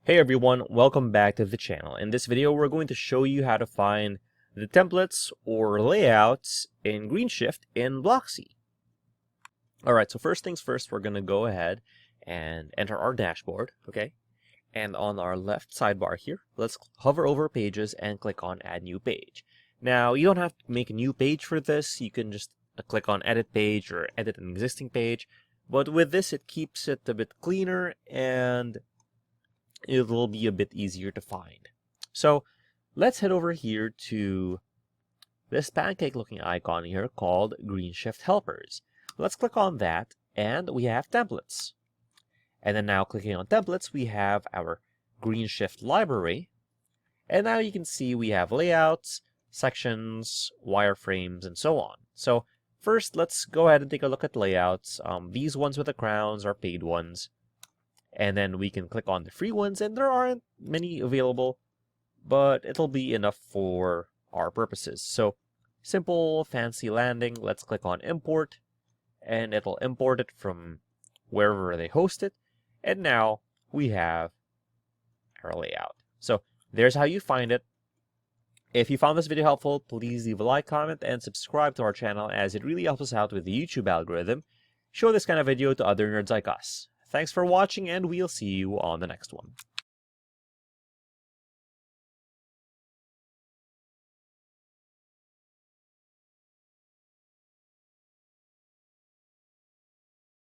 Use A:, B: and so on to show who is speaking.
A: Hey everyone, welcome back to the channel. In this video, we're going to show you how to find the templates or layouts in GreenShift in Blocksy. Alright, so first things first, we're going to go ahead and enter our dashboard, okay? And on our left sidebar here, let's hover over pages and click on Add New Page. Now, you don't have to make a new page for this. You can just click on Edit Page or edit an existing page. But with this, it keeps it a bit cleaner and it will be a bit easier to find. So let's head over here to this pancake looking icon here called GreenShift Helpers. Let's click on that and we have templates. And then now clicking on templates, we have our GreenShift library. And now you can see we have layouts, sections, wireframes, and so on. So first, let's go ahead and take a look at layouts. These ones with the crowns are paid ones. And then we can click on the free ones, and there aren't many available, but it'll be enough for our purposes. So simple, fancy landing, let's click on import, and it'll import it from wherever they host it. And now we have our layout. So there's how you find it. If you found this video helpful, please leave a like, comment, and subscribe to our channel, as it really helps us out with the YouTube algorithm. Show this kind of video to other nerds like us. Thanks for watching, and we'll see you on the next one.